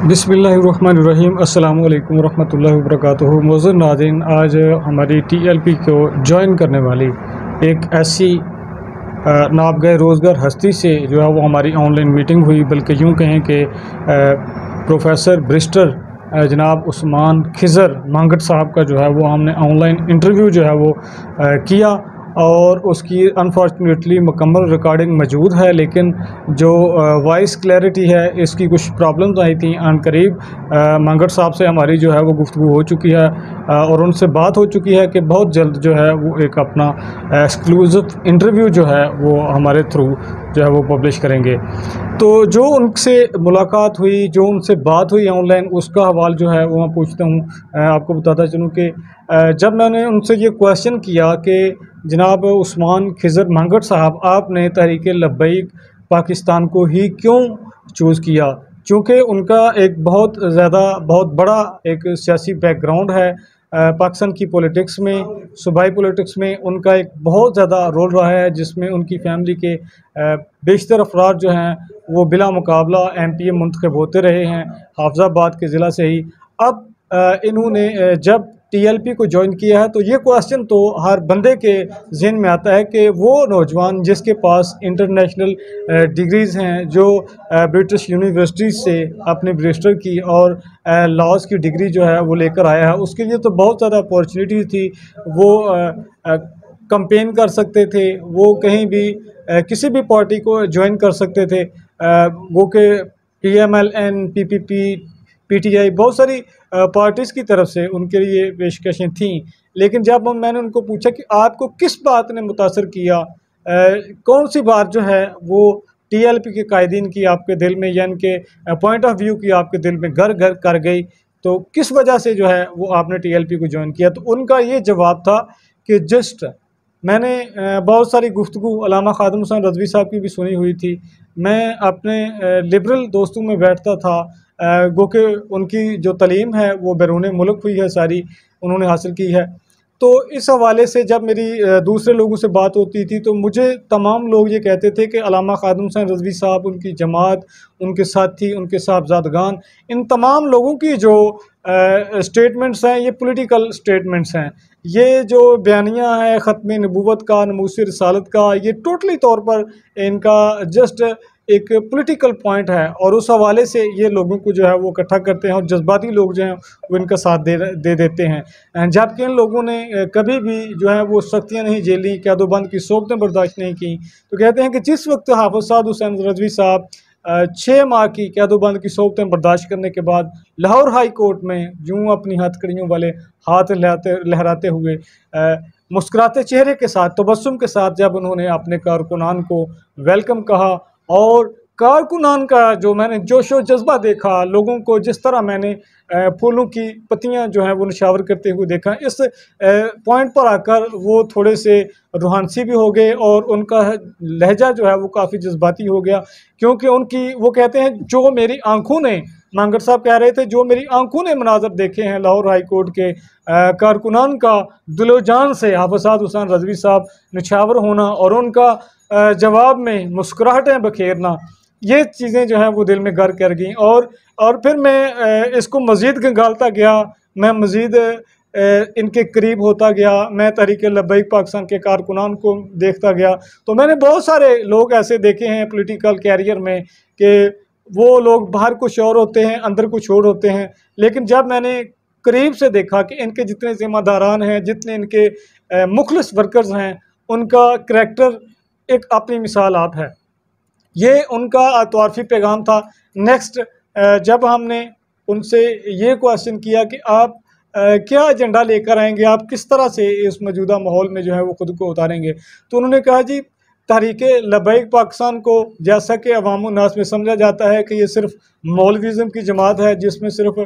बिस्मिल्लाहिर्रहमानिर्रहीम अस्सलाम वालेकुम रहमतुल्लाहि व बरकातुहू। मोअज़्ज़ज़ नाज़रीन, आज हमारी टीएलपी को ज्वाइन करने वाली एक ऐसी नाबगह रोज़गार हस्ती से जो है वो हमारी ऑनलाइन मीटिंग हुई, बल्कि यूँ कहें कि प्रोफेसर बैरिस्टर जनाब उस्मान खिज़र मंगट साहब का जो है वो हमने ऑनलाइन इंटरव्यू जो है वो किया और उसकी अनफॉर्चुनेटली मुकम्मल रिकॉर्डिंग मौजूद है, लेकिन जो वॉइस क्लैरिटी है इसकी कुछ प्रॉब्लम्स आई थी। अनकरीब मंगट साहब से हमारी जो है वो गुफ्तगू हो चुकी है और उनसे बात हो चुकी है कि बहुत जल्द जो है वो एक अपना एक्सक्लूसिव इंटरव्यू जो है वो हमारे थ्रू जो है वो पब्लिश करेंगे। तो जो उनसे मुलाकात हुई, जो उनसे बात हुई ऑनलाइन, उसका हवाल जो है वो मैं पूछता हूँ। आपको बताता चलूँ कि जब मैंने उनसे ये क्वेश्चन किया कि जनाब उस्मान खिज़र मंगट साहब, आपने तहरीक लब्बैक पाकिस्तान को ही क्यों चूज़ किया? चूँकि उनका एक बहुत बड़ा एक सियासी बैकग्राउंड है। पाकिस्तान की पॉलिटिक्स में, सूबाई पॉलिटिक्स में उनका एक बहुत ज़्यादा रोल रहा है, जिसमें उनकी फैमिली के बेशतर अफराद जो हैं वो बिला मुकाबला एमपीए मुंतखब होते रहे हैं हाफिज़ाबाद के ज़िला से ही। अब इन्होंने जब टीएलपी को ज्वाइन किया है, तो ये क्वेश्चन तो हर बंदे के ज़हन में आता है कि वो नौजवान जिसके पास इंटरनेशनल डिग्रीज़ हैं, जो ब्रिटिश यूनिवर्सिटी से अपने बैरिस्टर की और लॉज़ की डिग्री जो है वो लेकर आया है, उसके लिए तो बहुत ज़्यादा अपॉर्चुनिटी थी। वो कैंपेन कर सकते थे, वो कहीं भी किसी भी पार्टी को ज्वाइन कर सकते थे। वो कि पीएमएलएन, पीपीपी, पीटीआई, बहुत सारी पार्टीज़ की तरफ से उनके लिए पेशकशें थीं। लेकिन जब मैंने उनको पूछा कि आपको किस बात ने मुतासर किया, कौन सी बात जो है वो टीएलपी के कायदीन की आपके दिल में, यानी कि पॉइंट ऑफ व्यू की आपके दिल में घर घर कर गई, तो किस वजह से जो है वो आपने टीएलपी को ज्वाइन किया? तो उनका ये जवाब था कि जस्ट मैंने बहुत सारी गुफ्तगू अल्लामा ख़ादिम हुसैन रज़वी साहब की भी सुनी हुई थी। मैं अपने लिबरल दोस्तों में बैठता था, गो कि उनकी जो तालीम है वो बैरून मुल्क हुई है, सारी उन्होंने हासिल की है। तो इस हवाले से जब मेरी दूसरे लोगों से बात होती थी, तो मुझे तमाम लोग ये कहते थे कि अल्लामा ख़ादिम हुसैन रज़वी साहब, उनकी जमात, उनके साथी, उनके साहबज़ादगान, इन तमाम लोगों की जो स्टेटमेंट्स हैं ये पॉलिटिकल स्टेटमेंट्स हैं। ये जो बयानिया है ख़त्म नबूवत का, नमूस रिसालत का, ये टोटली तौर पर इनका जस्ट एक पॉलिटिकल पॉइंट है और उस हवाले से ये लोगों को जो है वो इकट्ठा करते हैं और जज्बाती लोग जो हैं वो इनका साथ दे देते हैं। जबकि इन लोगों ने कभी भी जो है वो सख्तियाँ नहीं झेली, कैदोबंद की सोबतें बर्दाश्त नहीं की। तो कहते हैं कि जिस वक्त हाफ़िज़ साद हुसैन रज़वी साहब 6 माह की कैदोबंद की सोबतें बर्दाश्त करने के बाद लाहौर हाई कोर्ट में यूँ अपनी हथकड़ियों वाले हाथ लहराते हुए मुस्कुराते चेहरे के साथ, तबस्सुम के साथ जब उन्होंने अपने कारकुनान को वेलकम कहा और कारकुनान का जो मैंने जोशो जज्बा देखा, लोगों को जिस तरह मैंने फूलों की पत्तियां जो हैं वो निशावर करते हुए देखा, इस पॉइंट पर आकर वो थोड़े से रूहानसी भी हो गए और उनका लहजा जो है वो काफ़ी जज्बाती हो गया। क्योंकि उनकी, वो कहते हैं, जो मेरी आंखों ने, मंगट साहब कह रहे थे, जो मेरी आंखों ने मनाजर देखे हैं लाहौर हाई कोर्ट के कारकुनान का दिलो जान से हाफ़िज़ साद हुसैन रज़वी साहब निछावर होना और उनका जवाब में मुस्कुराहटें बखेरना, ये चीज़ें जो हैं वो दिल में घर कर गईं। और फिर मैं इसको मज़ीद गंगालता गया, मैं मज़ीद इनके करीब होता गया, मैं तहरीक लब्बैक पाकिस्तान के कारकुनान को देखता गया। तो मैंने बहुत सारे लोग ऐसे देखे हैं पॉलिटिकल कैरियर में कि वो लोग बाहर कुछ और होते हैं, अंदर कुछ और होते हैं। लेकिन जब मैंने करीब से देखा कि इनके जितने ज़िम्मेदारान हैं, जितने इनके मुखलिस वर्कर्स हैं, उनका करैक्टर एक अपनी मिसाल आप है। ये उनका तवारफ़ी पैगाम था। नेक्स्ट जब हमने उनसे ये क्वेश्चन किया कि आप क्या एजेंडा लेकर आएंगे, आप किस तरह से इस मौजूदा माहौल में जो है वो ख़ुद को उतारेंगे, तो उन्होंने कहा जी, तहरीक लब्बैक पाकिस्तान को जैसा कि अवाम-उन-नास में समझा जाता है कि ये सिर्फ मौलवीज़म की जमात है, जिसमें सिर्फ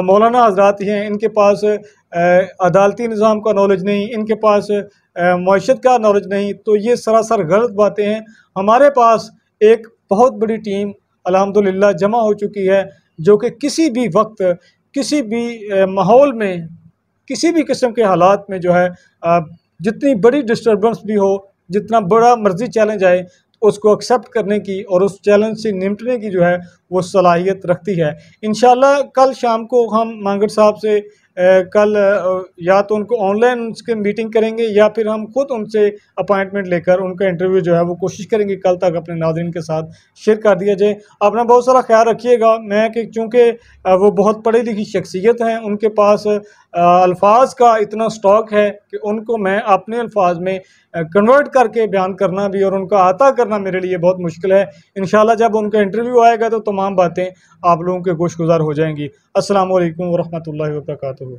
मौलाना हज़रात ही हैं, इनके पास अदालती निज़ाम का नॉलेज नहीं, इनके पास मईशत का नॉलेज नहीं, तो ये सरासर गलत बातें हैं। हमारे पास एक बहुत बड़ी टीम अल्हम्दुलिल्लाह जमा हो चुकी है, जो कि किसी भी वक्त, किसी भी माहौल में, किसी भी किस्म के हालात में जो है जितनी बड़ी डिस्टर्बेंस भी हो, जितना बड़ा मर्जी चैलेंज आए, उसको एक्सेप्ट करने की और उस चैलेंज से निपटने की जो है वो सलाहियत रखती है। इंशाल्लाह कल शाम को हम मांगड़ साहब से कल या तो उनको ऑनलाइन उसके मीटिंग करेंगे या फिर हम खुद उनसे अपॉइंटमेंट लेकर उनका इंटरव्यू जो है वो कोशिश करेंगे कल तक अपने नाज़रीन के साथ शेयर कर दिया जाए। अपना बहुत सारा ख्याल रखिएगा। मैं कि चूँकि वो बहुत पढ़ी लिखी शख्सियत हैं, उनके पास अल्फाज का इतना स्टॉक है कि उनको मैं अपने अल्फाज में कन्वर्ट करके बयान करना भी और उनका अता करना मेरे लिए बहुत मुश्किल है। इंशाल्लाह जब उनका इंटरव्यू आएगा तो तमाम बातें आप लोगों के गोशगुजार हो जाएंगी। अस्सलाम वालेकुम वरहमतुल्लाहि वबरकातुहू।